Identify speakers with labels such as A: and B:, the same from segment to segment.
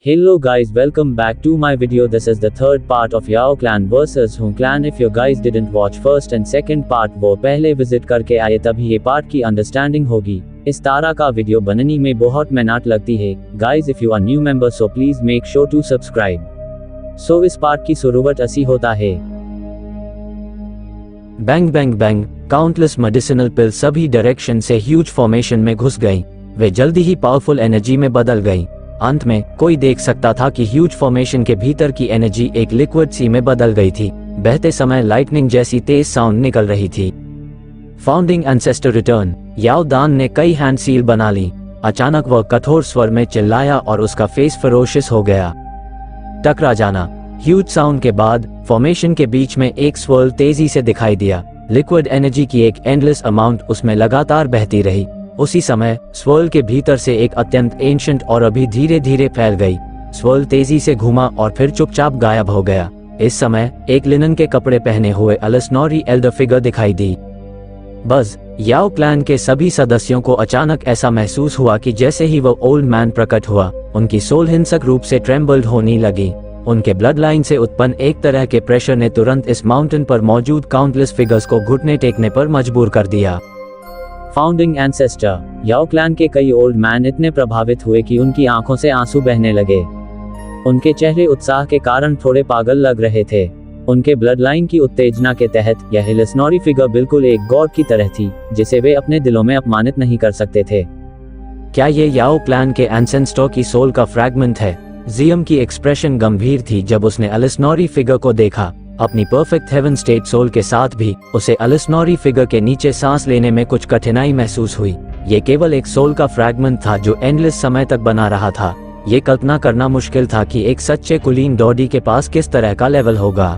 A: Hello guys, welcome back to my video. This is the third part of Yao Clan vs Hun Clan. If you guys didn't watch first and second part, वो पहले visit करके आए तभी ये part की understanding होगी। इस तरह का वीडियो बनने में बहुत मेहनत लगती है। Guys, if you are new member so please make sure to subscribe. So इस पार्ट की शुरुआत ऐसी होता है।
B: Bang bang bang, countless medicinal pill सभी डायरेक्शन से ह्यूज फॉर्मेशन में घुस गई। वे जल्दी ही पावरफुल एनर्जी में बदल गई। अंत में कोई देख सकता था कि ह्यूज फॉर्मेशन के भीतर की एनर्जी एक लिक्विड सी में बदल गई थी। बहते समय लाइटनिंग जैसी तेज साउंड निकल रही थी। Founding ancestor return. Yao Dan ने कई हैंड सील बना ली। अचानक वह कठोर स्वर में चिल्लाया और उसका फेस फेरोशियस हो गया। टकरा जाना। ह्यूज साउंड के बाद फॉर्मेशन के बीच में एक स्वर्ल तेजी से दिखाई दिया। लिक्विड एनर्जी की एक एंडलेस अमाउंट उसमें लगातार बहती रही। उसी समय स्वर्ल के भीतर से एक अत्यंत एंशिएंट और अभी धीरे धीरे फैल गई। स्वर्ल तेजी से घूमा और फिर चुपचाप गायब हो गया। इस समय एक लिनन के कपड़े पहने हुए अलसनौरी एल्डर फिगर दिखाई दी। बस याओ क्लैन के सभी सदस्यों को अचानक ऐसा महसूस हुआ कि जैसे ही वो ओल्ड मैन प्रकट हुआ, उनकी सोल हिंसक रूप से ट्रेम्बल्ड होने लगी। उनके ब्लड लाइन से उत्पन्न एक तरह के प्रेशर ने तुरंत इस माउंटेन पर मौजूद काउंटलेस फिगर्स को घुटने टेकने पर मजबूर कर दिया।
A: Founding ancestor. याओ क्लैन के कई ओल्ड मैन इतने प्रभावित हुए कि उनकी आंखों से आंसू बहने लगे। उनके चेहरे उत्साह के कारण थोड़े पागल लग रहे थे। उनके ब्लड लाइन की उत्तेजना के तहत यह अलसनौरी फिगर बिल्कुल एक गॉड की तरह थी, जिसे वे अपने दिलों में अपमानित नहीं कर सकते थे।
B: क्या ये याओ क्लैन के एंसेस्टर की सोल का फ्रैगमेंट है? जियम की एक्सप्रेशन गंभीर थी जब उसने अलसनौरी फिगर को देखा। अपनी परफेक्ट हेवन स्टेट सोल के साथ भी उसे अलसनौरी फिगर के नीचे सांस लेने में कुछ कठिनाई महसूस हुई। ये केवल एक सोल का फ्रैगमेंट था जो एंडलेस समय तक बना रहा था। ये कल्पना करना मुश्किल था कि एक सच्चे कुलीन डॉडी के पास किस तरह का लेवल होगा।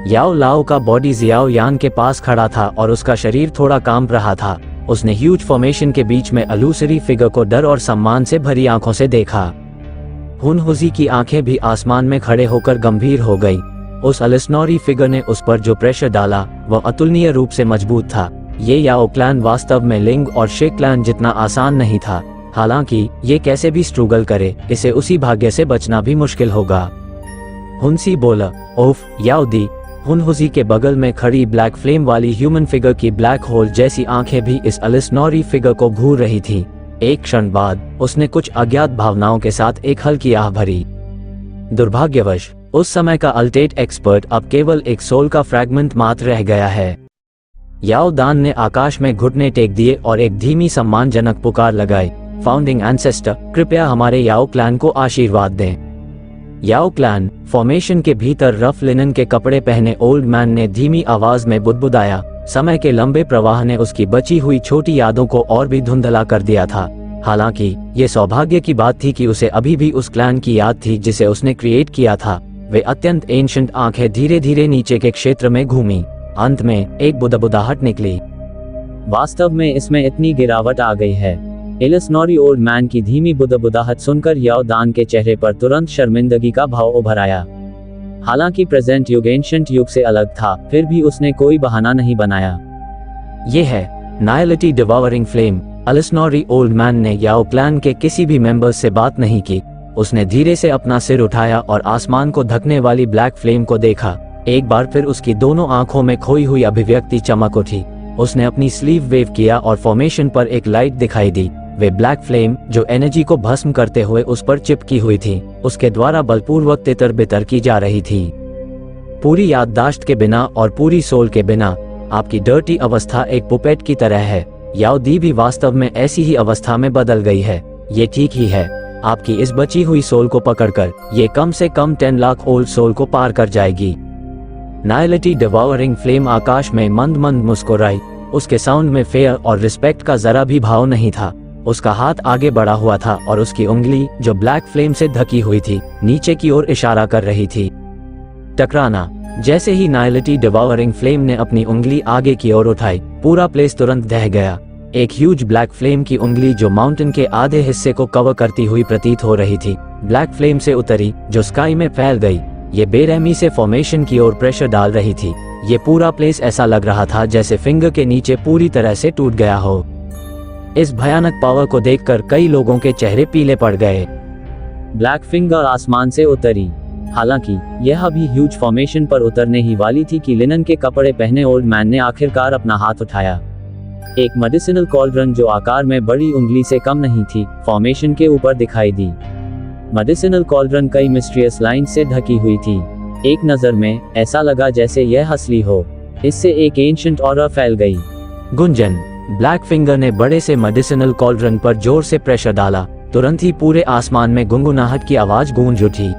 B: याओ लाओ का बॉडी जियाओ यान के पास खड़ा था और उसका शरीर थोड़ा कांप रहा था। उसने ह्यूज फॉर्मेशन के बीच में अलूसरी फिगर को डर और सम्मान से भरी आंखों से देखा। हुनहुजी की आंखें भी आसमान में खड़े होकर गंभीर हो गई। उस अलसनौरी फिगर ने उस पर जो प्रेशर डाला वह अतुलनीय रूप से मजबूत था। ये याओ क्लैन वास्तव में लिंग और शे क्लैन जितना आसान नहीं था। हालांकि ये कैसे भी स्ट्रगल करे, इसे उसी भाग्य से बचना भी मुश्किल होगा। हुनसी बोला, ओफ याओ दी। हुनहुजी के बगल में खड़ी ब्लैक फ्लेम वाली ह्यूमन फिगर की ब्लैक होल जैसी आंखें भी इस अलसनौरी फिगर को घूर रही थी। एक क्षण बाद उसने कुछ अज्ञात भावनाओं के साथ एक हल्की आह भरी। दुर्भाग्यवश उस समय का अल्टेट एक्सपर्ट अब केवल एक सोल का फ्रैगमेंट मात्र रह गया है। याओ दान ने आकाश में घुटने टेक दिए और एक धीमी सम्मानजनक पुकार लगाई, फाउंडिंग एंसेस्टर, कृपया हमारे याओ क्लैन को आशीर्वाद दें। याओ क्लैन फॉर्मेशन के भीतर रफ लिनन के कपड़े पहने ओल्ड मैन ने धीमी आवाज में बुदबुदाया। समय के लंबे प्रवाह ने उसकी बची हुई छोटी यादों को और भी धुंधला कर दिया था। हालांकि ये सौभाग्य की बात थी कि उसे अभी भी उस क्लैन की याद थी जिसे उसने क्रिएट किया था। वे अत्यंत एंशिएंट आंखें धीरे धीरे नीचे के क्षेत्र में घूमी। अंत में एक बुदबुदाहट निकली।
A: वास्तव में इसमें इतनी गिरावट आ गई है। अलसनौरी ओल्ड मैन की धीमी बुदबुदाहट सुनकर याओ दान के चेहरे पर तुरंत शर्मिंदगी का भाव उभर आया। हालांकि प्रेजेंट युग एंशिएंट युग से अलग था, फिर भी उसने कोई बहाना नहीं बनाया। ये है नाइलिटी डिवॉरिंग फ्लेम। अलसनौरी ओल्ड मैन ने याओ क्लैन के किसी भी मेंबर से बात नहीं की। उसने धीरे से अपना सिर उठाया और आसमान को ढकने वाली ब्लैक फ्लेम को देखा। एक बार फिर उसकी दोनों आंखों में खोई हुई अभिव्यक्ति चमक उठी। उसने अपनी स्लीव वेव किया और फॉर्मेशन पर एक लाइट दिखाई दी। वे ब्लैक फ्लेम जो एनर्जी को भस्म करते हुए उस पर चिपकी हुई थी, उसके द्वारा बलपूर्वक तितर बितर की जा रही थी। पूरी याददाश्त के बिना और पूरी सोल के बिना आपकी डर्टी अवस्था एक पुपेट की तरह है। याओ दी भी वास्तव में ऐसी ही अवस्था में बदल गई है। ये ठीक ही है। आपकी इस बची हुई सोल को पकड़कर ये कम से कम 10 लाख ओल्ड सोल को पार कर जाएगी। नाइलिटी डिवॉरिंग फ्लेम आकाश में मंद मंद मुस्कुराई। उसके साउंड में फेयर और रिस्पेक्ट का जरा भी भाव नहीं था। उसका हाथ आगे बढ़ा हुआ था और उसकी उंगली जो ब्लैक फ्लेम से ढकी हुई थी, नीचे की ओर इशारा कर रही थी। टकराना। जैसे ही नाइलिटी डिवॉरिंग फ्लेम ने अपनी उंगली आगे की ओर उठाई, पूरा प्लेस तुरंत दह गया। एक ह्यूज ब्लैक फ्लेम की उंगली जो माउंटेन के आधे हिस्से को कवर करती हुई प्रतीत हो रही थी, ब्लैक फ्लेम से उतरी जो स्काई में फैल गई। ये बेरहमी से फॉर्मेशन की ओर प्रेशर डाल रही थी। ये पूरा प्लेस ऐसा लग रहा था जैसे फिंगर के नीचे पूरी तरह से टूट गया हो। इस भयानक पावर को देखकर कई लोगों के चेहरे पीले पड़ गए। ब्लैक फिंगर आसमान से उतरी। हालांकि यह अभी ह्यूज फॉर्मेशन पर उतरने ही वाली थी कि लिनन के कपड़े पहने ओल्ड मैन ने आखिरकार अपना हाथ उठाया। एक मेडिसिनल कॉल्ड्रन जो आकार में बड़ी उंगली से कम नहीं थी, फॉर्मेशन के ऊपर दिखाई दी। मेडिसिनल कॉल्ड्रन कई मिस्टीरियस लाइन से ढकी हुई थी। एक नज़र में ऐसा लगा जैसे यह असली हो। इससे एक एंशिएंट ऑरा फैल गई।
B: गुंजन। ब्लैक फिंगर ने बड़े से मेडिसिनल कॉल्ड्रन पर जोर से प्रेशर डाला। तुरंत ही पूरे आसमान में गुनगुनाहट की आवाज गूंज उठी।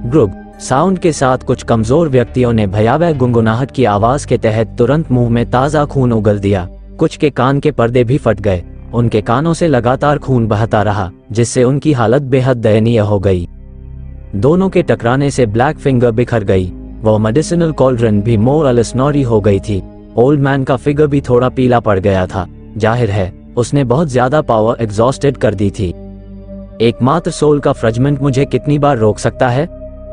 B: ग्रुग। साउंड के साथ कुछ कमजोर व्यक्तियों ने भयावह गुनगुनाहट की आवाज के तहत तुरंत मुंह में ताजा खून उगल दिया। कुछ के कान के पर्दे भी फट गए। उनके कानों से लगातार खून बहता रहा, जिससे उनकी हालत बेहद दयनीय हो गई। दोनों के टकराने से ब्लैक फिंगर बिखर गई। वो मेडिसिनल कॉल्ड्रन भी मोर अलिस्नोरी हो गई थी। ओल्ड मैन का फिगर भी थोड़ा पीला पड़ गया था। जाहिर है उसने बहुत ज्यादा पावर एग्जॉस्टेड कर दी थी। एकमात्र सोल का फ्रेगमेंट मुझे कितनी बार रोक सकता है?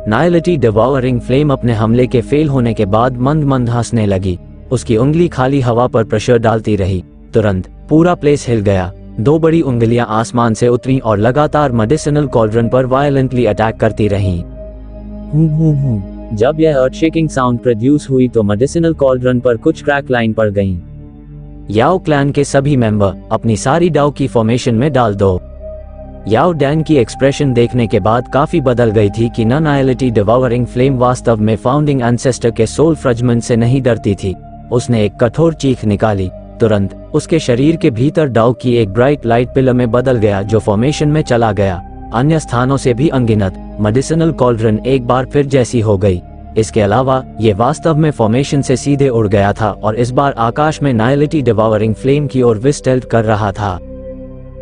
B: नाइलिटी डिवॉरिंग फ्लेम अपने हमले के फेल होने के बाद मंद मंद हंसने लगी। उसकी उंगली खाली हवा पर प्रेशर डालती रही। तुरंत पूरा प्लेस हिल गया। दो बड़ी उंगलियां आसमान से उतरी और लगातार मेडिसिनल कॉल्ड्रन पर वायलेंटली अटैक करती रहीं।
A: जब यह अर्थ शेकिंग साउंड प्रोड्यूस हुई तो मेडिसिनल कॉल्ड्रन पर कुछ क्रैक लाइन पड़ गईं।
B: याओ क्लैन के सभी मेंबर अपनी सारी डाउ की फॉर्मेशन में डाल दो। याओ डैन की एक्सप्रेशन देखने के बाद काफी बदल गई थी कि नाइलिटी डिवॉरिंग फ्लेम वास्तव में फाउंडिंग एंसेस्टर के सोल फ्रेगमेंट से नहीं डरती थी। उसने एक कठोर चीख निकाली। तुरंत उसके शरीर के भीतर डाउ की एक ब्राइट लाइट पिलर में बदल गया जो फॉर्मेशन में चला गया। अन्य स्थानों से भी अनगिनत मेडिसिनल कॉल्ड्रन एक बार फिर जैसी हो गई। इसके अलावा ये वास्तव में फॉर्मेशन से सीधे उड़ गया था और इस बार आकाश में नाइलिटी डिवॉरिंग फ्लेम की ओर विस्टेल्ट कर रहा था।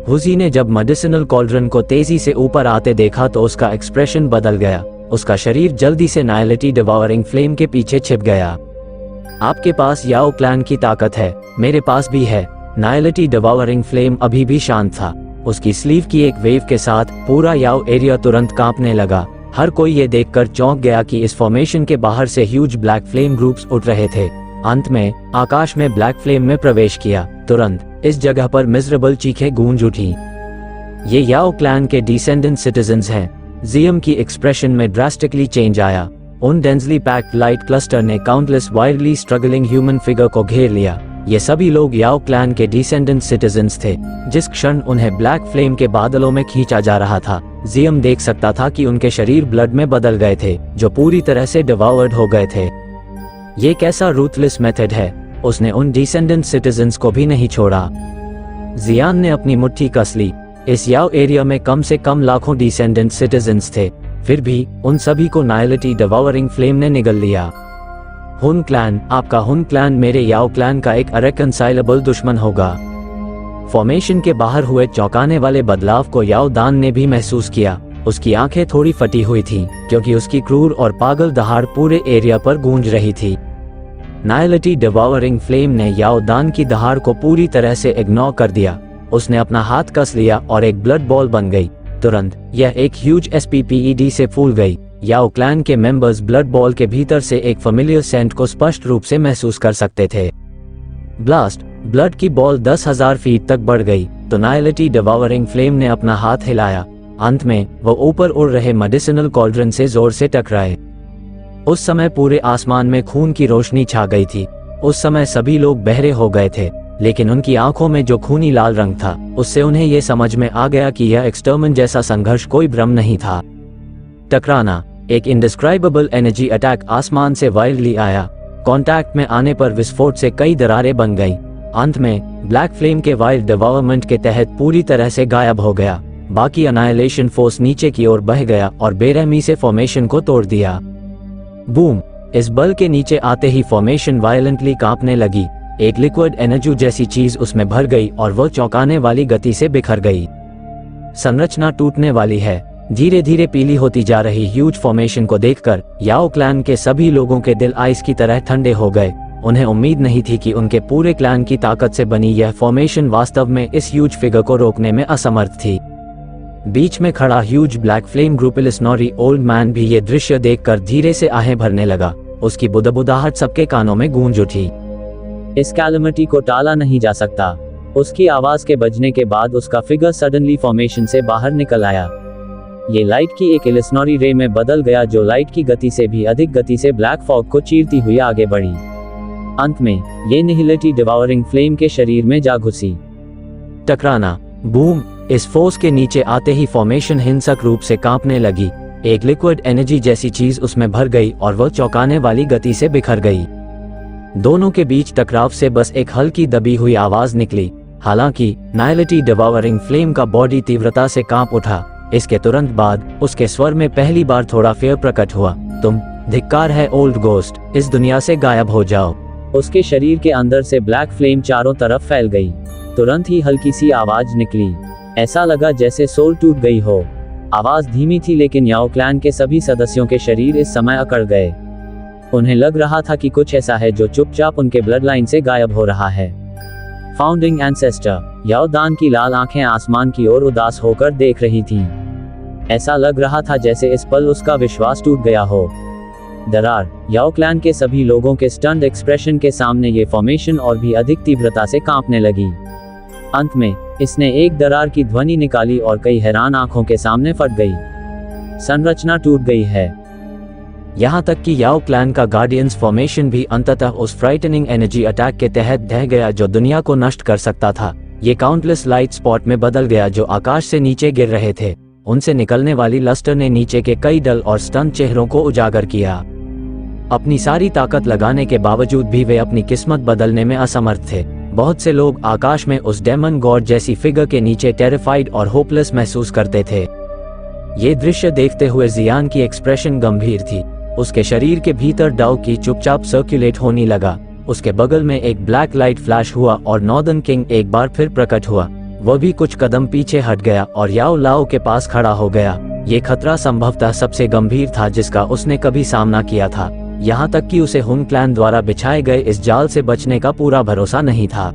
B: हुजी ने जब मेडिसिनल कॉल्ड्रन को तेजी से ऊपर आते देखा तो उसका एक्सप्रेशन बदल गया। उसका शरीर जल्दी से नाइलिटी डिवॉरिंग फ्लेम के पीछे छिप गया। आपके पास याओ क्लैन की ताकत है, मेरे पास भी है। नाइलिटी डिवॉरिंग फ्लेम अभी भी शांत था। उसकी स्लीव की एक वेव के साथ पूरा याओ एरिया तुरंत कांपने लगा। हर कोई ये देखकर चौंक गया कि इस फॉर्मेशन के बाहर से ह्यूज ब्लैक फ्लेम ग्रुप्स उठ रहे थे। अंत में आकाश में ब्लैक फ्लेम में प्रवेश किया। तुरंत इस जगह पर मिजरेबल चीखें गूंज उठी। ये याओ क्लैन के डिसेंडेंट सिटीजन्स हैं। जियम की एक्सप्रेशन में ड्रास्टिकली चेंज आया। उन डेंसली पैक्ड लाइट क्लस्टर ने countless wildly struggling human figure को घेर लिया। ये सभी लोग याओ क्लैन के डिसेंडेंट सिटीजन्स थे। जिस क्षण उन्हें ब्लैक फ्लेम के बादलों में खींचा जा रहा था, जियम देख सकता था कि उनके शरीर ब्लड में बदल गए थे, जो पूरी तरह से डिवॉर्ड हो गए थे। ये कैसा रूथलेस मेथड है। उसने उन डिसेंडेंट सिटीजन्स को भी नहीं छोड़ा। जियान ने अपनी मुट्ठी कस ली। इस याओ एरिया में कम से कम लाखों डिसेंडेंट सिटीजन्स थे, फिर भी उन सभी को नाइलिटी डिवॉरिंग फ्लेम ने निगल लिया। हुन क्लैन, आपका हुन क्लैन मेरे याओ क्लैन का एक अरेकंसाइलेबल दुश्मन होगा। फॉर्मेशन के बाहर हुए चौंकाने वाले बदलाव को याओ दान ने भी महसूस किया। उसकी आंखें थोड़ी फटी हुई थीं, क्योंकि उसकी क्रूर और पागल दहाड़ पूरे एरिया पर गूंज रही थी। नाइलिटी डिवॉरिंग फ्लेम ने याओ दान की दहाड़ को पूरी तरह से इग्नोर कर दिया। उसने अपना हाथ कस लिया और एक ब्लड बॉल बन गई। तुरंत यह एक ह्यूज SPPED से फूल गई। याओ क्लैन के मेंबर्स ब्लड बॉल के भीतर से एक फेमिलियर सेंट को स्पष्ट रूप से महसूस कर सकते थे। ब्लास्ट। ब्लड की बॉल 10,000 फीट तक बढ़ गई तो नाइलिटी डिवॉरिंग फ्लेम ने अपना हाथ हिलाया। अंत में वो ऊपर उड़ रहे मेडिसिनल कॉल्ड्रन से जोर से टकराए। उस समय पूरे आसमान में खून की रोशनी छा गई थी। उस समय सभी लोग बहरे हो गए थे, लेकिन उनकी आंखों में जो खूनी लाल रंग था, उससे उन्हें यह समझ में आ गया कि यह एक्सटर्मिनेशन जैसा संघर्ष कोई भ्रम नहीं था। टकराना। एक इंडिस्क्राइबेबल एनर्जी अटैक आसमान से वाइल्डली आया। कांटेक्ट में आने पर विस्फोट से कई दरारें बन गईं। अंत में ब्लैक फ्लेम के वाइल्ड डेवलपमेंट के तहत पूरी तरह से गायब हो गया। बाकी अनाइलेशन फोर्स नीचे की ओर बह गया और बेरहमी से फॉर्मेशन को तोड़ दिया। बूम। इस बल के नीचे आते ही फॉर्मेशन वायलेंटली कांपने लगी। एक लिक्विड एनर्जी जैसी चीज उसमें भर गई और वह चौंकाने वाली गति से बिखर गई। संरचना टूटने वाली है। धीरे धीरे पीली होती जा रही ह्यूज फॉर्मेशन को देखकर याओ क्लैन के सभी लोगों के दिल आइस की तरह ठंडे हो गए। उन्हें उम्मीद नहीं थी कि उनके पूरे क्लैन की ताकत से बनी यह फॉर्मेशन वास्तव में इस ह्यूज फिगर को रोकने में असमर्थ थी। बीच में खड़ा ह्यूज ब्लैक फ्लेम ग्रुप एलिसनोरी ओल्ड मैन भी ये दृश्य देखकर धीरे से आहें भरने लगा। उसकी बुदबुदाहट सबके कानों में गूंज उठी।
A: इस कैलेमिटी को टाला नहीं जा सकता। उसकी आवाज के बजने के बाद उसका फिगर सडनली फॉर्मेशन से बाहर निकल आया। ये लाइट की एक इलिस्नोरी रे में बदल गया जो लाइट की गति से भी अधिक गति से ब्लैक फॉग को चीरती हुई आगे बढ़ी। अंत में ये निहिलिटी डिवावरिंग फ्लेम के शरीर में जा घुसी।
B: टकराना, बूम। इस फोर्स के नीचे आते ही फॉर्मेशन हिंसक रूप से कांपने लगी। एक लिक्विड एनर्जी जैसी चीज उसमें भर गई और वह चौंकाने वाली गति से बिखर गई। दोनों के बीच टकराव से बस एक हल्की दबी हुई आवाज निकली। हालांकि नाइलिटी डिवावरिंग फ्लेम का बॉडी तीव्रता से कांप उठा। इसके तुरंत बाद उसके स्वर में पहली बार थोड़ा फेयर प्रकट हुआ। तुम, धिक्कार है ओल्ड गोस्ट, इस दुनिया से गायब हो जाओ।
A: उसके शरीर के अंदर से ब्लैक फ्लेम चारों तरफ फैल गई। तुरंत ही हल्की सी आवाज निकली। ऐसा लगा जैसे सोल टूट गई हो। आवाज धीमी थी लेकिन याओ क्लैन के सभी सदस्यों के शरीर इस समय अकड़ गए। उन्हें लग रहा था कि कुछ ऐसा है जो चुपचाप उनके ब्लड लाइन से गायब हो रहा है। फाउंडिंग एंसेस्टर याओ दान की लाल आंखें आसमान की ओर उदास होकर देख रही थीं। ऐसा लग रहा था जैसे इस पल उसका विश्वास टूट गया हो। दरार, याओ क्लैन के सभी लोगों के स्टन्ड एक्सप्रेशन के सामने ये फॉर्मेशन और भी अधिक तीव्रता से कांपने लगी। अंत में इसने एक दरार की ध्वनि निकाली और कई हैरान आंखों के सामने फट गई। संरचना टूट गई है।
B: यहाँ तक कि याओ क्लैन का गार्डियंस फॉर्मेशन भी अंततः उस फ्राइटनिंग एनर्जी अटैक के तहत ढह गया जो दुनिया को नष्ट कर सकता था। ये काउंटलेस लाइट स्पॉट में बदल गया जो आकाश से नीचे गिर रहे थे। उनसे निकलने वाली लस्टर ने नीचे के कई डल और स्टन चेहरों को उजागर किया। अपनी सारी ताकत लगाने के बावजूद भी वे अपनी किस्मत बदलने में असमर्थ थे। बहुत से लोग आकाश में उस डेमन गॉड जैसी फिगर के नीचे टेरिफाइड और होपलेस महसूस करते थे। ये दृश्य देखते हुए जियान की एक्सप्रेशन गंभीर थी। उसके शरीर के भीतर डाउ की चुपचाप सर्कुलेट होने लगा। उसके बगल में एक ब्लैक लाइट फ्लैश हुआ और नॉर्दर्न किंग एक बार फिर प्रकट हुआ। वह भी कुछ कदम पीछे हट गया और याओ लाओ के पास खड़ा हो गया। ये खतरा संभवतः सबसे गंभीर था जिसका उसने कभी सामना किया था। यहाँ तक कि उसे हुन क्लैन द्वारा बिछाए गए इस जाल से बचने का पूरा भरोसा नहीं था।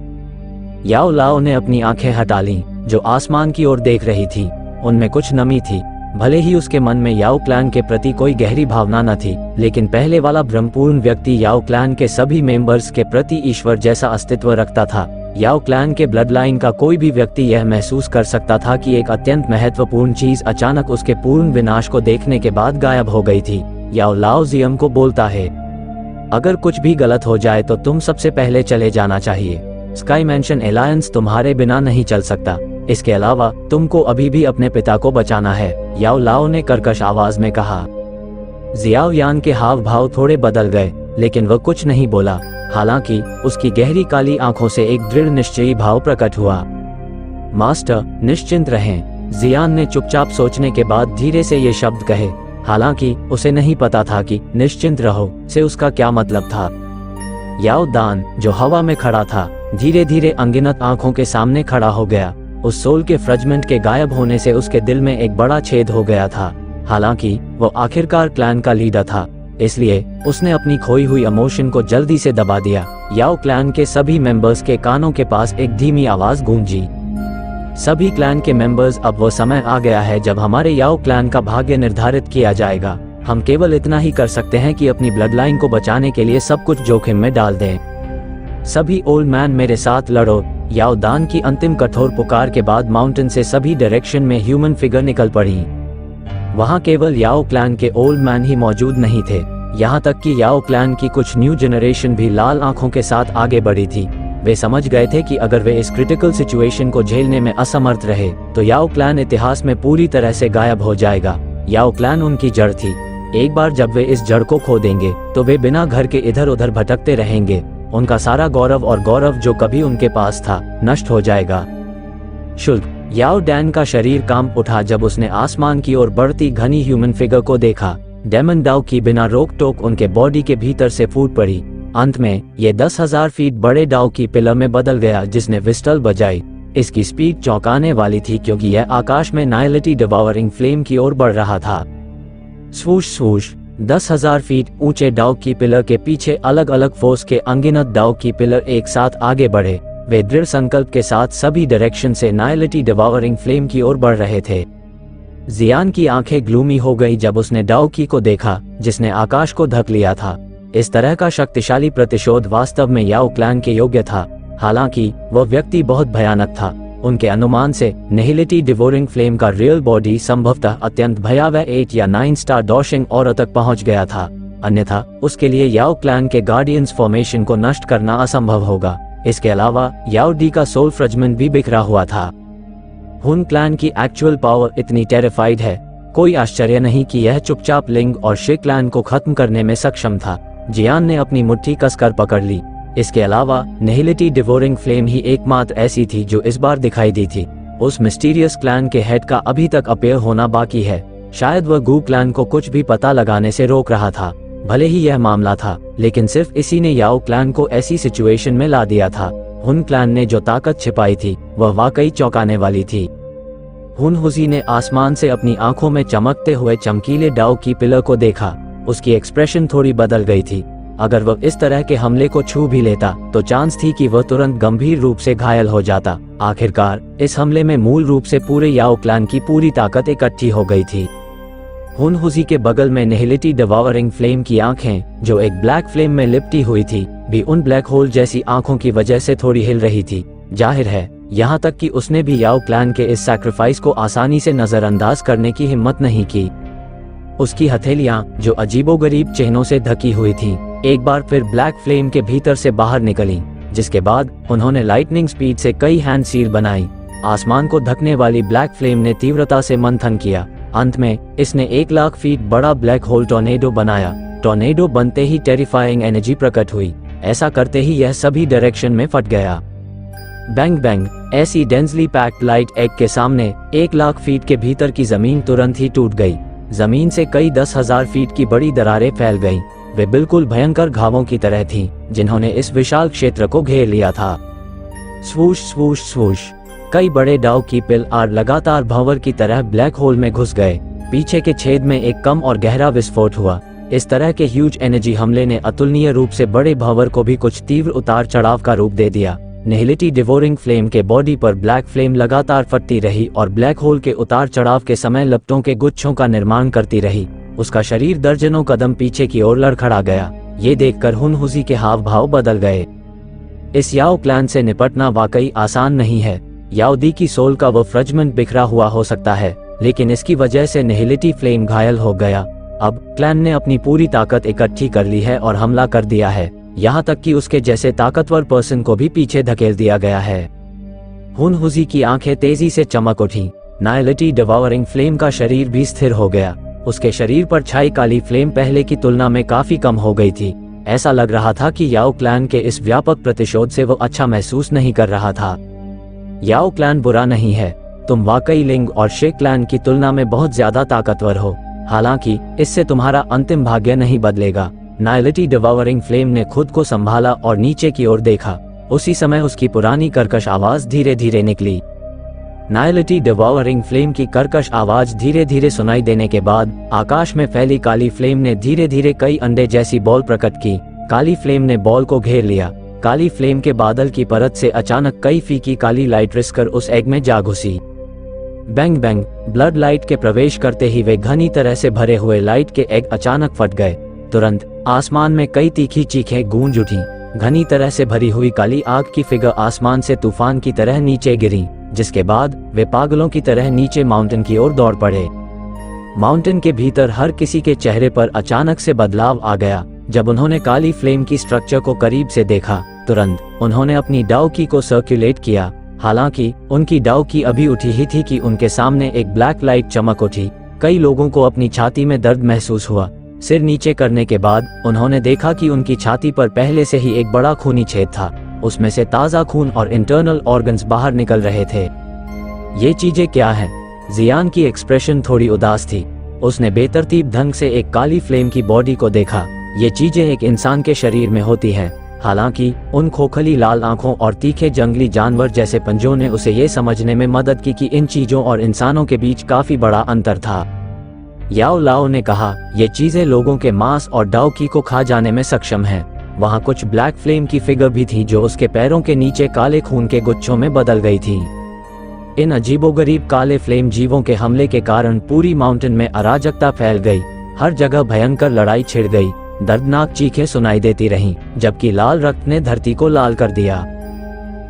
B: याओ लाओ ने अपनी आंखें हटा लीं, जो आसमान की ओर देख रही थी। उनमें कुछ नमी थी। भले ही उसके मन में याओ क्लैन के प्रति कोई गहरी भावना न थी, लेकिन पहले वाला भ्रमपूर्ण व्यक्ति याओ क्लैन के सभी मेंबर्स के प्रति ईश्वर जैसा अस्तित्व रखता था। याओ क्लैन के ब्लड लाइन का कोई भी व्यक्ति यह महसूस कर सकता था कि एक अत्यंत महत्वपूर्ण चीज अचानक उसके पूर्ण विनाश को देखने के बाद गायब हो गई थी। याओ लाओ जियम को बोलता है, अगर कुछ भी गलत हो जाए तो तुम सबसे पहले चले जाना चाहिए। स्काई मैंशन एलायंस तुम्हारे बिना नहीं चल सकता। इसके अलावा तुमको अभी भी अपने पिता को बचाना है, याओ लाओ ने कर्कश आवाज में कहा। जियाओ यान के हाव भाव थोड़े बदल गए, लेकिन वह कुछ नहीं बोला। हालांकि उसकी गहरी काली आंखों से एक दृढ़ निश्चयी भाव प्रकट हुआ। मास्टर, निश्चिंत रहें। जियान ने चुपचाप सोचने के बाद धीरे से ये शब्द कहे। हालांकि उसे नहीं पता था कि निश्चिंत रहो से उसका क्या मतलब था। याओ दान, जो हवा में खड़ा था, धीरे धीरे अनगिनत आंखों के सामने खड़ा हो गया। उस सोल के फ्रेगमेंट के गायब होने से उसके दिल में एक बड़ा छेद हो गया था। हालांकि वो आखिरकार क्लैन का लीडर था, इसलिए उसने अपनी खोई हुई इमोशन को जल्दी से दबा दिया। याओ क्लैन के सभी मेंबर्स के कानों के पास एक धीमी आवाज गूंजी। सभी क्लैन के मेंबर्स, अब वो समय आ गया है जब हमारे याओ क्लैन का भाग्य निर्धारित किया जाएगा। हम केवल इतना ही कर सकते हैं कि अपनी ब्लड लाइन को बचाने के लिए सब कुछ जोखिम में डाल दें। सभी ओल्ड मैन मेरे साथ लड़ो। याओ दान की अंतिम कठोर पुकार के बाद माउंटेन से सभी डायरेक्शन में ह्यूमन फिगर निकल पड़ी। वहां केवल याओ क्लैन के ओल्ड मैन ही मौजूद नहीं थे, यहाँ तक कि याओ क्लैन की कुछ न्यू जनरेशन भी लाल आंखों के साथ आगे बढ़ी थी। वे समझ गए थे कि अगर वे इस क्रिटिकल सिचुएशन को झेलने में असमर्थ रहे तो याओ क्लैन इतिहास में पूरी तरह से गायब हो जाएगा। याओ क्लैन उनकी जड़ थी। एक बार जब वे इस जड़ को खो देंगे तो वे बिना घर के इधर उधर भटकते रहेंगे। उनका सारा गौरव और गौरव जो कभी उनके पास था नष्ट हो जाएगा। शुल्क, याओ डैन का शरीर कांप उठा जब उसने आसमान की ओर बढ़ती घनी ह्यूमन फिगर को देखा। डेमन डाउ की बिना रोक टोक उनके बॉडी के भीतर से फूट पड़ी। अंत में ये 10,000 फीट बड़े डाउ की पिलर में बदल गया जिसने विस्टल बजाई। इसकी स्पीड चौंकाने वाली थी क्योंकि यह आकाश में नाइलिटी डिवावरिंग फ्लेम की ओर बढ़ रहा था। स्वूश स्वूश, 10,000 फीट ऊंचे डाउ की पिलर के पीछे अलग अलग फोर्स के अनगिनत डाउ की पिलर एक साथ आगे बढ़े। वे दृढ़ संकल्प के साथ सभी डायरेक्शन से नाइलिटी डिवावरिंग फ्लेम की ओर बढ़ रहे थे। जियान की आंखें ग्लूमी हो गई जब उसने डाउ की को देखा जिसने आकाश को ढक लिया था। इस तरह का शक्तिशाली प्रतिशोध वास्तव में याओ क्लैन के योग्य था। हालांकि वह व्यक्ति बहुत भयानक था। उनके अनुमान से नेहिलिटी डिवोरिंग फ्लेम का रियल बॉडी संभवतः अत्यंत भयावह 8 या 9 स्टार डॉशिंग और तक पहुंच गया था, अन्यथा उसके लिए याओ क्लैन के गार्डियंस फॉर्मेशन को नष्ट करना असंभव होगा। इसके अलावा याओ डी का सोल फ्रेगमेंट भी बिखरा हुआ था। हुन क्लैन की एक्चुअल पावर इतनी टेरिफाइड है, कोई आश्चर्य नहीं कि यह चुपचाप लिंग और शे क्लैन को खत्म करने में सक्षम था। जियान ने अपनी मुट्ठी कसकर पकड़ ली। इसके अलावा नेहिलिटी डिवोरिंग फ्लेम ही एकमात्र ऐसी थी जो इस बार दिखाई दी थी। उस मिस्टीरियस क्लैन के हेड का अभी तक अपीयर होना बाकी है। शायद वह गू क्लैन को कुछ भी पता लगाने से रोक रहा था। भले ही यह मामला था, लेकिन सिर्फ इसी ने याओ क्लैन को ऐसी सिचुएशन में ला दिया था। हुन क्लैन ने जो ताकत छिपाई थी वह वाकई चौंकाने वाली थी। हुन हुजी ने आसमान से अपनी आंखों में चमकते हुए चमकीले डाउ की पिलर को देखा। उसकी एक्सप्रेशन थोड़ी बदल गई थी। अगर वह इस तरह के हमले को छू भी लेता तो चांस थी कि वह तुरंत गंभीर रूप से घायल हो जाता। आखिरकार इस हमले में मूल रूप से पूरे याओ क्लैन की पूरी ताकत इकट्ठी हो गई थी। हुन हुजी के बगल में नेहिलिटी डिवोरिंग फ्लेम की आंखें, जो एक ब्लैक फ्लेम में लिपटी हुई थी, भी उन ब्लैक होल जैसी आंखों की वजह से थोड़ी हिल रही थी। जाहिर है, यहाँ तक कि उसने भी याओ क्लैन के इस सैक्रिफाइस को आसानी से नजरअंदाज करने की हिम्मत नहीं की। उसकी हथेलियां, जो अजीबोगरीब चिन्हों से ढकी हुई थीं, एक बार फिर ब्लैक फ्लेम के भीतर से बाहर निकलीं, जिसके बाद उन्होंने लाइटनिंग स्पीड से कई हैंड सील बनाई। आसमान को ढकने वाली ब्लैक फ्लेम ने तीव्रता से मंथन किया। अंत में इसने 1,00,000 फीट बड़ा ब्लैक होल टॉर्नेडो बनाया। टॉर्नेडो बनते ही टेरिफाइंग एनर्जी प्रकट हुई। ऐसा करते ही यह सभी डायरेक्शन में फट गया। बैंग बैंग, ऐसी डेंसली पैक्ड लाइट एग के सामने 1,00,000 फीट के भीतर की जमीन तुरंत ही टूट गई। जमीन से कई 10,000 फीट की बड़ी दरारें फैल गईं। वे बिल्कुल भयंकर घावों की तरह थीं, जिन्होंने इस विशाल क्षेत्र को घेर लिया था। स्वूश स्वूश स्वूश, कई बड़े डाउ की पिलर लगातार भंवर की तरह ब्लैक होल में घुस गए। पीछे के छेद में एक कम और गहरा विस्फोट हुआ। इस तरह के ह्यूज एनर्जी हमले ने अतुलनीय रूप से बड़े भंवर को भी कुछ तीव्र उतार चढ़ाव का रूप दे दिया। नेहिलिटी डिवोरिंग फ्लेम के बॉडी पर ब्लैक फ्लेम लगातार फटती रही और ब्लैक होल के उतार चढ़ाव के समय लपटों के गुच्छों का निर्माण करती रही। उसका शरीर दर्जनों कदम पीछे की ओर लड़खड़ा गया। ये देखकर हुन हुजी के हाव भाव बदल गए। इस याओ क्लैन से निपटना वाकई आसान नहीं है। याओ दी की सोल का वो फ्रेगमेंट बिखरा हुआ हो सकता है, लेकिन इसकी वजह से नेहिलिटी फ्लेम घायल हो गया। अब क्लैन ने अपनी पूरी ताकत इकट्ठी कर ली है और हमला कर दिया है। यहाँ तक कि उसके जैसे ताकतवर पर्सन को भी पीछे धकेल दिया गया है। हुन हुजी की आंखें तेजी से चमक उठी। नेहिलिटी डिवोरिंग फ्लेम का शरीर भी स्थिर हो गया। उसके शरीर पर छाई काली फ्लेम पहले की तुलना में काफी कम हो गई थी। ऐसा लग रहा था कि याओ क्लैन के इस व्यापक प्रतिशोध से वो अच्छा महसूस नहीं कर रहा था। याओ क्लैन बुरा नहीं है। तुम वाकई लिंग और शे क्लैन की तुलना में बहुत ज्यादा ताकतवर हो। हालांकि इससे तुम्हारा अंतिम भाग्य नहीं बदलेगा। नेहिलिटी डिवोरिंग फ्लेम ने खुद को संभाला और नीचे की ओर देखा। उसी समय उसकी पुरानी कर्कश आवाज धीरे धीरे निकली। नेहिलिटी डिवोरिंग फ्लेम की कर्कश आवाज धीरे धीरे सुनाई देने के बाद आकाश में फैली काली फ्लेम ने धीरे धीरे कई अंडे जैसी बॉल प्रकट की। काली फ्लेम ने बॉल को घेर लिया। काली फ्लेम के बादल की परत से अचानक कई फीकी काली लाइट रिसकर उस एग में जा घुसी। बैंग बैंग, ब्लड लाइट के प्रवेश करते ही वे घनी तरह से भरे हुए लाइट के एग अचानक फट गए। तुरंत आसमान में कई तीखी चीखें गूंज उठी। घनी तरह से भरी हुई काली आग की फिगर आसमान से तूफान की तरह नीचे गिरी, जिसके बाद वे पागलों की तरह नीचे माउंटेन की ओर दौड़ पड़े। माउंटेन के भीतर हर किसी के चेहरे पर अचानक से बदलाव आ गया। जब उन्होंने काली फ्लेम की स्ट्रक्चर को करीब से देखा, तुरंत उन्होंने अपनी डाउ की को सर्कुलेट किया। हालांकि उनकी डाउ की अभी उठी ही थी कि उनके सामने एक ब्लैक लाइट चमक उठी। कई लोगों को अपनी छाती में दर्द महसूस हुआ। सिर नीचे करने के बाद उन्होंने देखा कि उनकी छाती पर पहले से ही एक बड़ा खूनी छेद था। उसमें से ताज़ा खून और इंटरनल ऑर्गन्स बाहर निकल रहे थे। ये चीजें क्या हैं? जियान की एक्सप्रेशन थोड़ी उदास थी। उसने बेतरतीब ढंग से एक काली फ्लेम की बॉडी को देखा। ये चीजें एक इंसान के शरीर में होती हैं। हालांकि उन खोखली लाल आंखों और तीखे जंगली जानवर जैसे पंजों ने उसे ये समझने में मदद की कि इन चीजों और इंसानों के बीच काफी बड़ा अंतर था। याओ लाओ ने कहा, ये चीजें लोगों के मांस और डाउकी को खा जाने में सक्षम हैं। वहाँ कुछ ब्लैक फ्लेम की फिगर भी थी जो उसके पैरों के नीचे काले खून के गुच्छों में बदल गई थी। इन अजीबोगरीब काले फ्लेम जीवों के हमले के कारण पूरी माउंटेन में अराजकता फैल गई। हर जगह भयंकर लड़ाई छिड़ गई। दर्दनाक चीखें सुनाई देती रहीं, जबकि लाल रक्त ने धरती को लाल कर दिया।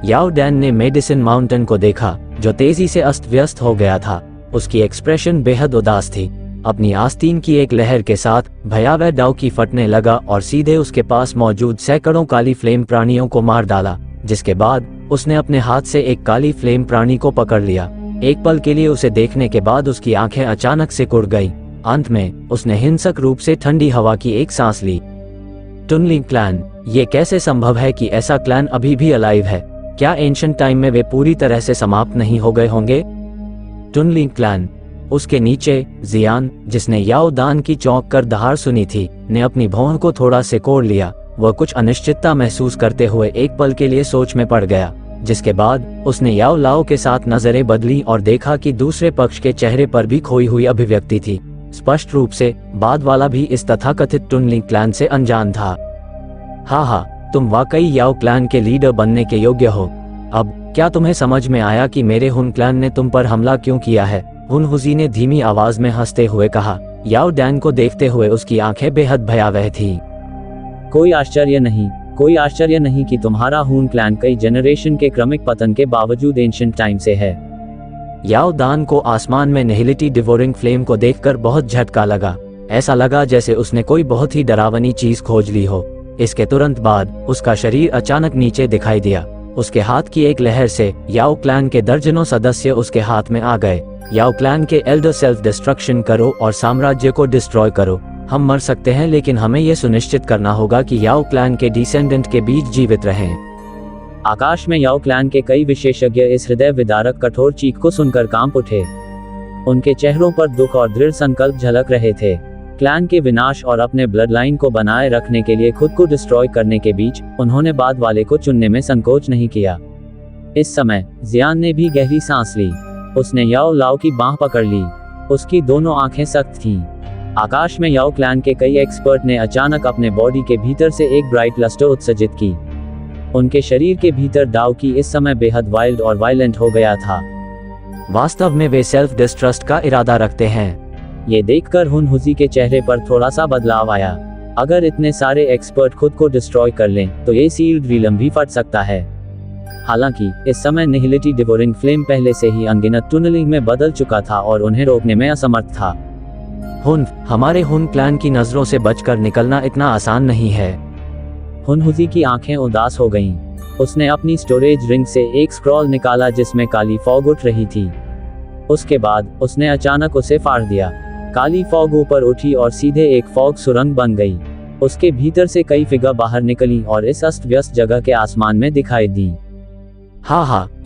B: याओ डैन ने मेडिसिन माउंटेन को देखा। जो तेजी से अस्त व्यस्त हो गया था। उसकी एक्सप्रेशन बेहद उदास थी। अपनी आस्तीन की एक लहर के साथ भयावह डाउ की फटने लगा और सीधे उसके पास मौजूद सैकड़ों काली फ्लेम प्राणियों को मार डाला, जिसके बाद उसने अपने हाथ से एक काली फ्लेम प्राणी को पकड़ लिया। एक पल के लिए उसे देखने के बाद उसकी आंखें अचानक से कुड़ गईं। अंत में उसने हिंसक रूप से ठंडी हवा की एक सांस ली। टुनलिंग क्लैन, ये कैसे संभव है कि ऐसा क्लैन अभी भी अलाइव है? क्या एंशिएंट टाइम में वे पूरी तरह से समाप्त नहीं हो गए होंगे? टुनलिंग क्लैन। उसके नीचे जियान, जिसने याओ दान की चौंक कर दहाड़ सुनी थी, ने अपनी भौं को थोड़ा से कोड़ लिया। वह कुछ अनिश्चितता महसूस करते हुए एक पल के लिए सोच में पड़ गया, जिसके बाद उसने याओ लाओ के साथ नजरें बदली और देखा कि दूसरे पक्ष के चेहरे पर भी खोई हुई अभिव्यक्ति थी। स्पष्ट रूप से बाद वाला भी इस तथाकथित टुनलिंग क्लैन से अनजान था। हाँ, तुम वाकई याओ क्लैन के लीडर बनने के योग्य हो। अब क्या तुम्हें समझ में आया कि मेरे हुन क्लैन ने तुम पर हमला क्यों किया है? हुनहुजी ने धीमी आवाज में हंसते हुए कहा। याओ डैन को देखते हुए उसकी आंखें बेहद भयावह थीं।
A: कोई आश्चर्य नहीं कि तुम्हारा हुन क्लैन कई जनरेशन के क्रमिक पतन के बावजूद एंशिएंट टाइम से है।
B: याओ दान को आसमान में निहिलिटी डिवोरिंग फ्लेम को देखकर बहुत झटका लगा। ऐसा लगा जैसे उसने कोई बहुत ही डरावनी चीज खोज ली हो। इसके तुरंत बाद उसका शरीर अचानक नीचे दिखाई दिया। उसके हाथ की एक लहर से याओ क्लैन के दर्जनों सदस्य उसके हाथ में आ गए। याओ क्लैन के एल्डर सेल्फ डिस्ट्रक्शन करो और साम्राज्य को डिस्ट्रॉय करो। हम मर सकते हैं, लेकिन हमें यह सुनिश्चित करना होगा कि याओ क्लैन के डिसेंडेंट के बीच जीवित रहें।
A: आकाश में याओ क्लैन के कई विशेषज्ञ इस हृदय विदारक कठोर चीख को सुनकर कांप उठे। उनके चेहरों पर दुख और दृढ़ संकल्प झलक रहे थे। क्लैन के विनाश और अपने ब्लड लाइन को बनाए रखने के लिए खुद को डिस्ट्रॉय करने के बीच उन्होंने बाद वाले को चुनने में संकोच नहीं किया। इस समय जियान ने भी गहरी सांस ली। उसने याओ लाओ की बांह पकड़ ली। उसकी दोनों आंखें सख्त थीं। आकाश में याओ क्लैन के कई एक्सपर्ट ने अचानक अपने बॉडी के भीतर से एक ब्राइट लस्टर उत्सर्जित की। उनके शरीर के भीतर डाउ की इस समय बेहद वाइल्ड और वायलेंट हो गया था।
B: वास्तव में वे सेल्फ डिस्ट्रस्ट का इरादा रखते हैं।
A: ये देखकर हुनहुजी के चेहरे पर थोड़ा सा बदलाव आया। अगर इतने सारे एक्सपर्ट खुद को डिस्ट्रॉय कर लें तो ये सील्ड रीलम भी फट सकता है। हालांकि इस समय निहिलिटी डिवोरिंग फ्लेम पहले से ही अनगिनत टनलिंग में बदल चुका था और उन्हें रोकने में असमर्थ था।
B: हमारे हुन क्लैन की नजरों से बचकर निकलना इतना आसान नहीं है।
A: हुनहुजी की आंखें उदास हो गईं। उसने अपनी स्टोरेज रिंग से एक स्क्रॉल निकाला जिसमें काली फॉग उठ रही थी। उसके बाद उसने अचानक उसे फाड़ दिया। काली फॉग ऊपर उठी और सीधे एक फॉग सुरंग बन गई। उसके भीतर से कई फिगर बाहर निकली और इस अस्त व्यस्त जगह के आसमान में दिखाई दी।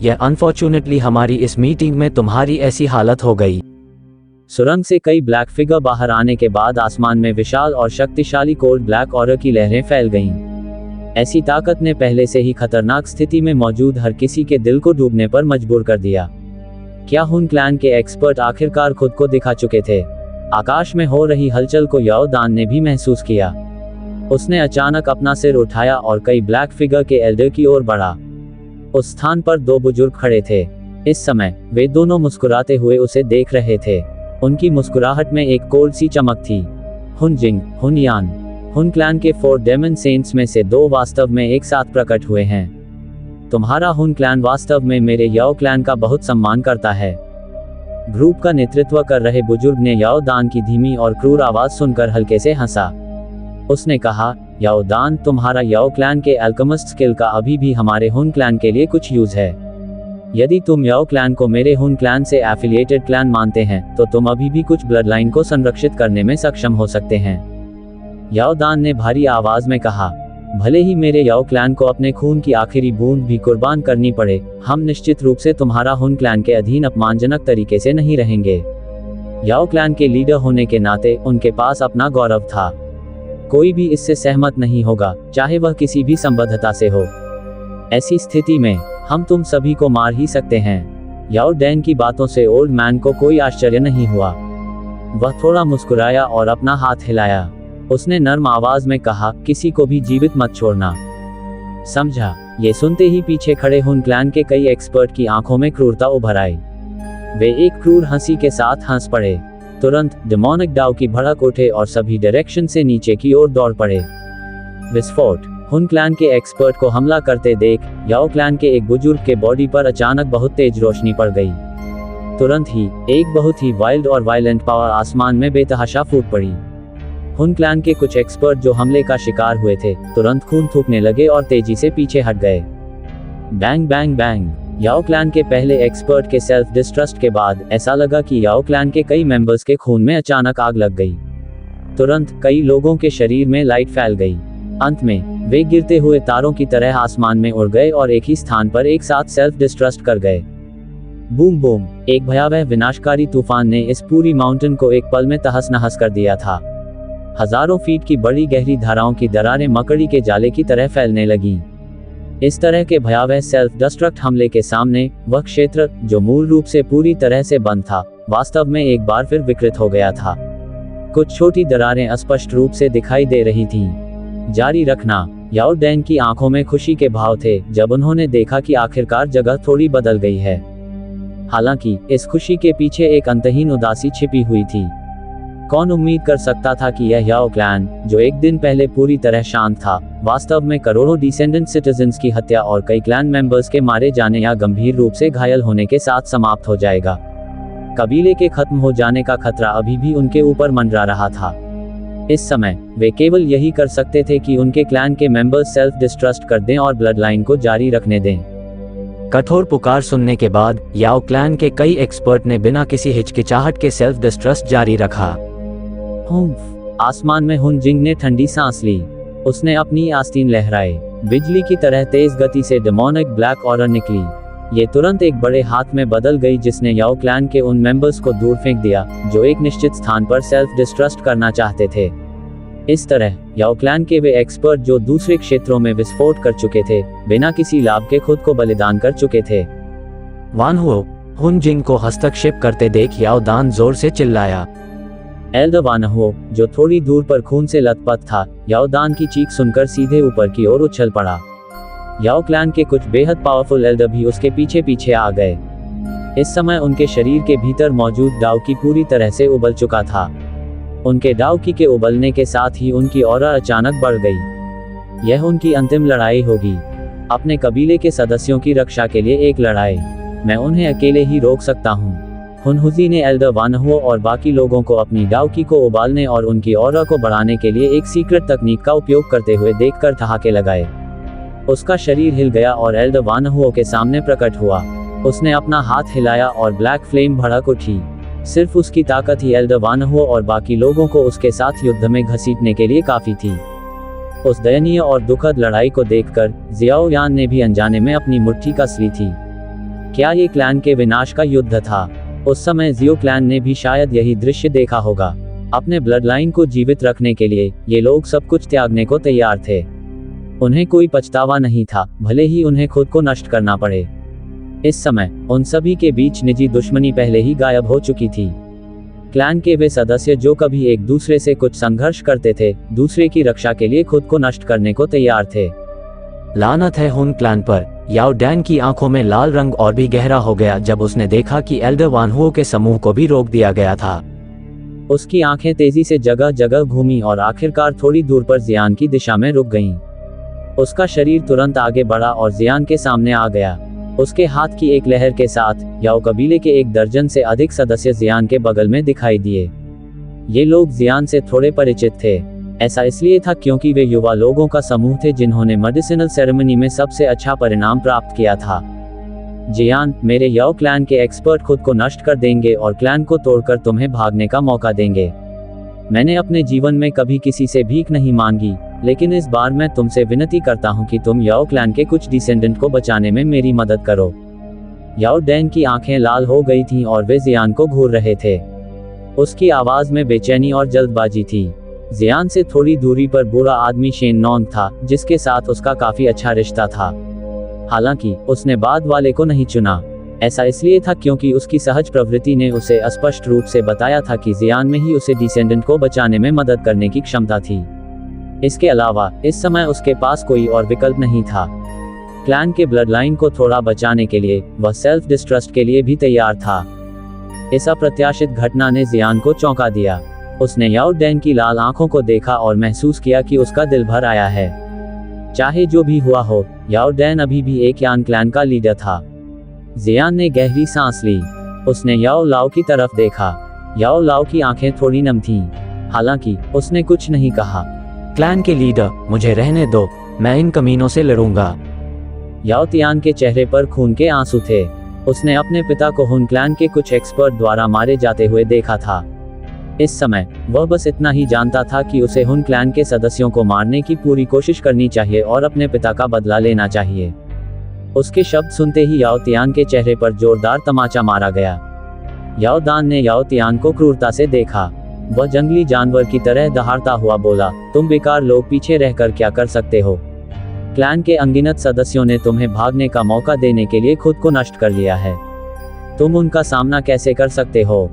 B: यह अनफॉर्चुनेटली हमारी इस मीटिंग में तुम्हारी ऐसी हालत हो गई।
A: सुरंग से कई ब्लैक फिगर बाहर आने के बाद आसमान में विशाल और शक्तिशाली कोल्ड ब्लैक ऑरा की लहरें फैल गईं। ऐसी ताकत ने पहले से ही खतरनाक स्थिति में मौजूद हर किसी के दिल को डूबने पर मजबूर कर दिया। क्या हुन क्लैन के एक्सपर्ट आखिरकार खुद को दिखा चुके थे? आकाश में हो रही हलचल को याओ दान ने भी महसूस किया। उसने अचानक अपना सिर उठाया और कई ब्लैक फिगर के एल्डर की ओर बढ़ा। उस स्थान पर दो बुजुर्ग खड़े थे। इस समय वे दोनों मुस्कुराते हुए उसे देख रहे थे। उनकी मुस्कुराहट में एक कोल्ड सी चमक थी। हुन जिंग, हुन यान, हुन क्लैन के 4 डेमन सेंट्स में से 2 वास्तव में एक साथ प्रकट हुए हैं। तुम्हारा हुन क्लैन वास्तव में मेरे याओ क्लैन का बहुत सम्मान करता है। ग्रुप का नेतृत्व कर रहे बुजुर्ग ने याओ दान की धीमी और क्रूर आवाज सुनकर हल्के से हंसा। उसने कहा, याओ दान, तुम्हारा याओ क्लैन के अल्केमिस्ट स्किल का अभी भी हमारे हुन क्लैन के लिए कुछ यूज है। यदि तुम याओ क्लैन को मेरे हुन क्लैन से एफिलिएटेड क्लैन मानते हैं तो तुम अभी भी कुछ ब्लड लाइन को संरक्षित करने में सक्षम हो सकते हैं। याओ दान ने भारी आवाज में कहा, भले ही मेरे याओ क्लैन को अपने खून की आखिरी बूंद भी कुर्बान करनी पड़े, हम निश्चित रूप से तुम्हारा हुन क्लैन के अधीन अपमानजनक तरीके से नहीं रहेंगे। याओ क्लैन के लीडर होने के नाते उनके पास अपना गौरव था। कोई भी इससे सहमत नहीं होगा, चाहे वह किसी भी संबद्धता से हो। ऐसी स्थिति में हम तुम सभी को मार ही सकते हैं। याओ डैन की बातों से ओल्ड मैन को कोई आश्चर्य नहीं हुआ। वह थोड़ा मुस्कुराया और अपना हाथ हिलाया। उसने नर्म आवाज में कहा, किसी को भी जीवित मत छोड़ना, समझा? ये सुनते ही पीछे खड़े हुन क्लैन के कई एक्सपर्ट की आंखों में क्रूरता उभर आई। वे एक क्रूर हंसी के साथ हंस पड़े। तुरंत डेमोनिक डाउ की भड़क उठे और सभी डायरेक्शन से नीचे की ओर दौड़ पड़े। विस्फोट। हुन क्लैन के एक्सपर्ट को हमला करते देख याओ क्लैन के एक बुजुर्ग के बॉडी पर अचानक बहुत तेज रोशनी पड़ गई। तुरंत ही एक बहुत ही वाइल्ड और वायलेंट पावर आसमान में बेतहाशा फूट पड़ी। हुन क्लैन के कुछ एक्सपर्ट जो हमले का शिकार हुए थे तुरंत खून थूकने लगे और तेजी से पीछे हट गए। Bang bang bang. Yao clan के पहले एक्सपर्ट के सेल्फ डिस्ट्रस्ट के बाद ऐसा लगा कि याओ क्लैन के कई मेंबर्स के खून में अचानक आग लग गई। तुरंत कई लोगों के शरीर में लाइट फैल गई। अंत में वे गिरते हुए तारों की तरह आसमान में उड़ गए और एक ही स्थान पर एक साथ सेल्फ डिस्ट्रस्ट कर गए। Boom boom. एक भयावह विनाशकारी तूफान ने इस पूरी माउंटेन को एक पल में तहस नहस कर दिया था। हजारों फीट की बड़ी गहरी धाराओं की दरारें मकड़ी के जाले की तरह फैलने लगीं। इस तरह के भयावह सेल्फ डिस्ट्रक्ट हमले के सामने वह क्षेत्र जो मूल रूप से पूरी तरह से बंद था वास्तव में एक बार फिर विकृत हो गया था। कुछ छोटी दरारें स्पष्ट रूप से दिखाई दे रही थीं। जारी रखना। याओ डैन की आंखों में खुशी के भाव थे जब उन्होंने देखा कि आखिरकार जगह थोड़ी बदल गई है। हालांकि इस खुशी के पीछे एक अंतहीन उदासी छिपी हुई थी। कौन उम्मीद कर सकता था कि यह याओ क्लैन जो एक दिन पहले पूरी तरह शांत था वास्तव में करोड़ों डिसेंडेंट सिटीजन्स की हत्या और कई क्लैन मेंबर्स के मारे जाने या गंभीर रूप से घायल होने के साथ समाप्त हो जाएगा। कबीले के खत्म हो जाने का खतरा अभी भी उनके ऊपर मंडरा रहा था। इस समय वे केवल यही कर सकते थे कि उनके क्लैन के मेंबर्स सेल्फ डिस्ट्रस्ट कर दें और ब्लड लाइन को जारी रखने दें।
B: कठोर पुकार सुनने के बाद याओ क्लैन के कई एक्सपर्ट ने बिना किसी हिचकिचाहट के सेल्फ डिस्ट्रस्ट जारी रखा।
A: आसमान में हुन जिंग ने ठंडी सांस ली। उसने अपनी आस्तीन लहराए। बिजली की तरह तेज गति से डेमोनिक ब्लैक ऑरा निकली। ये तुरंत एक बड़े हाथ में बदल गई जिसने याओ क्लैन के उन मेंबर्स को दूर फेंक दिया जो एक निश्चित स्थान पर सेल्फ डिस्ट्रस्ट करना चाहते थे। इस तरह याओ क्लैन के वे एक्सपर्ट जो दूसरे क्षेत्रों में विस्फोट कर चुके थे बिना किसी लाभ के खुद को बलिदान कर चुके थे।
B: वान हुओ हुन जिंग को हस्तक्षेप करते देख याओ दान जोर से चिल्लाया।
A: एल्डर वान हुओ जो थोड़ी दूर पर खून से लथपथ था याओ दान की चीख सुनकर सीधे ऊपर की ओर उछल पड़ा। याओ क्लैन के कुछ बेहद पावरफुल एल्डर भी उसके पीछे पीछे आ गए। इस समय उनके शरीर के भीतर मौजूद डाओ की पूरी तरह से उबल चुका था। उनके डाओ की के उबलने के साथ ही उनकी ऑरा अचानक बढ़ गई। यह उनकी अंतिम लड़ाई होगी, अपने कबीले के सदस्यों की रक्षा के लिए एक लड़ाई। मैं उन्हें अकेले ही रोक सकता हूँ। हुनहुजी ने एल्डर वान हुओ और बाकी लोगों को अपनी डाओ की को उबालने और उनकी ऑरा को बढ़ाने के लिए एक सीक्रेट तकनीक का उपयोग करते हुए देखकर ठहाके लगाए। उसका शरीर हिल गया और एल्डर वान हुओ के सामने प्रकट हुआ। उसने अपना हाथ हिलाया और ब्लैक फ्लेम भड़क उठी। सिर्फ उसकी ताकत ही एल्डर वान हुओ और बाकी लोगों को उसके साथ युद्ध में घसीटने के लिए काफी थी। उस दयनीय और दुखद लड़ाई को देखकर जियाओ यान ने भी अनजाने में अपनी मुट्ठी कस ली थी। क्या ये क्लैन के विनाश का युद्ध था? उस समय जियो क्लैन ने भी शायद यही दृश्य देखा होगा। अपने ब्लड लाइन को जीवित रखने के लिए ये लोग सब कुछ त्यागने को तैयार थे। उन्हें कोई पछतावा नहीं था, भले ही उन्हें खुद को नष्ट करना पड़े। इस समय उन सभी के बीच निजी दुश्मनी पहले ही गायब हो चुकी थी। क्लैन के वे सदस्य जो कभी एक दूसरे से कुछ संघर्ष करते थे, दूसरे की रक्षा के लिए खुद को नष्ट करने को तैयार थे।
B: लानत है हुन क्लैन पर। याओ डैन की आंखों में लाल रंग और भी गहरा हो गया जब उसने देखा कि एल्डर वान हुओ के समूह को भी रोक दिया गया था।
A: उसकी आंखें तेजी से जगह जगह घूमी और आखिरकार थोड़ी दूर पर जियान की दिशा में रुक गईं। उसका शरीर तुरंत आगे बढ़ा और जियान के सामने आ गया। उसके हाथ की एक लहर के साथ याओ कबीले के 1 दर्जन से अधिक सदस्य जियान के बगल में दिखाई दिए। ये लोग जियान से थोड़े परिचित थे। ऐसा इसलिए था क्योंकि वे युवा लोगों का समूह थे जिन्होंने मेडिसिनल सेरेमनी में सबसे अच्छा परिणाम प्राप्त किया था। जियान, मेरे याओ क्लैन के एक्सपर्ट खुद को नष्ट कर देंगे और क्लैन को तोड़कर तुम्हें भागने का मौका देंगे। मैंने अपने जीवन में कभी किसी से भीख नहीं मांगी, लेकिन इस बार मैं तुमसे विनती करता हूं कि तुम याओ क्लैन के कुछ डिसेंडेंट को बचाने में मेरी मदद करो। याओ डैन की आंखें लाल हो गई थीं और वे जियान को घूर रहे थे। उसकी आवाज में बेचैनी और जल्दबाजी थी। जियान से थोड़ी दूरी पर बुरा आदमी शेन नॉन्ग था, जिसके साथ उसका काफी अच्छा रिश्ता था। हालांकि उसने बाद वाले को नहीं चुना। ऐसा इसलिए था क्योंकि उसकी सहज प्रवृत्ति ने उसे स्पष्ट रूप से बताया था कि जियान में ही उसे डिसेंडेंट को बचाने में मदद करने की क्षमता थी। इसके अलावा इस समय उसके पास कोई और विकल्प नहीं था। क्लैन के ब्लड लाइन को थोड़ा बचाने के लिए वह सेल्फ डिस्ट्रस्ट के लिए भी तैयार था। इस अप्रत्याशित घटना ने जियान को चौंका दिया। उसने याओ डैन की लाल आंखों को देखा और महसूस किया कि उसका दिल भर आया है। चाहे जो भी हुआ हो, याओ डैन अभी भी एक यान क्लैन का लीडर था। जियान ने गहरी सांस ली। उसने याओ लाओ की तरफ देखा। याओ लाओ की आंखें थोड़ी नम थीं, हालांकि उसने कुछ नहीं कहा।
B: क्लैन के लीडर, मुझे रहने दो, मैं इन कमीनों से लड़ूंगा।
A: याओ तियान के चेहरे पर खून के आंसू थे। उसने अपने पिता को हुन क्लैन के कुछ एक्सपर्ट द्वारा मारे जाते हुए देखा था। इस समय वह बस इतना ही जानता था कि उसे हुन क्लैन के सदस्यों को मारने की पूरी कोशिश करनी चाहिए और अपने पिता का बदला लेना चाहिए। उसके शब्द सुनते ही याओ तियान के चेहरे पर जोरदार तमाचा मारा गया। याओ दान ने याओ तियान को क्रूरता से देखा। वह जंगली जानवर की तरह दहाड़ता हुआ बोला, तुम बेकार लोग पीछे रहकर क्या कर सकते हो? क्लैन के अनगिनत सदस्यों ने तुम्हें भागने का मौका देने के लिए खुद को नष्ट कर लिया है। तुम उनका सामना कैसे कर सकते हो?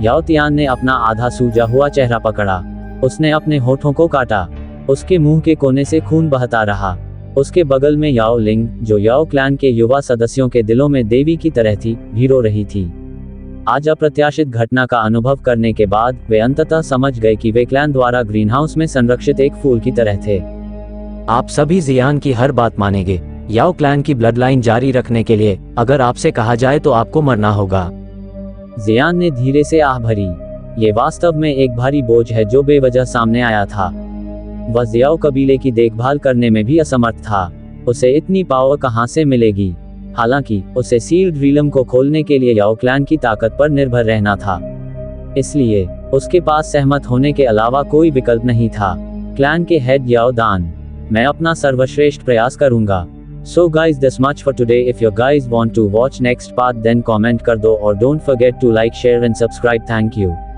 A: याओ तियान ने अपना आधा सूजा हुआ चेहरा पकड़ा। उसने अपने होठों को काटा। उसके मुंह के कोने से खून बहता रहा। उसके बगल में याओ लिंग, जो याओ क्लैन के युवा सदस्यों के दिलों में देवी की तरह थी, भी रो रही थी। आज अप्रत्याशित घटना का अनुभव करने के बाद वे अंततः समझ गए कि वे क्लैन द्वारा ग्रीनहाउस में संरक्षित एक फूल की तरह थे।
B: आप सभी जियान की हर बात मानेंगे। याओ क्लैन की ब्लड लाइन जारी रखने के लिए अगर आपसे कहा जाए तो आपको मरना होगा।
A: जियान ने धीरे से आह भरी। ये वास्तव में एक भारी बोझ है जो बेवजह सामने आया था। वह जियाओ कबीले की देखभाल करने में भी असमर्थ था। उसे इतनी पावर कहां से मिलेगी? हालांकि उसे सील्ड रीलम को खोलने के लिए याओ क्लैन की ताकत पर निर्भर रहना था। इसलिए उसके पास सहमत होने के अलावा कोई विकल्प नहीं था। क्लैन के हेड याओ दान, मैं अपना सर्वश्रेष्ठ प्रयास करूंगा। So guys, this much for today. If you guys want to watch next part then comment कर दो और don't forget to like, share and subscribe. Thank you.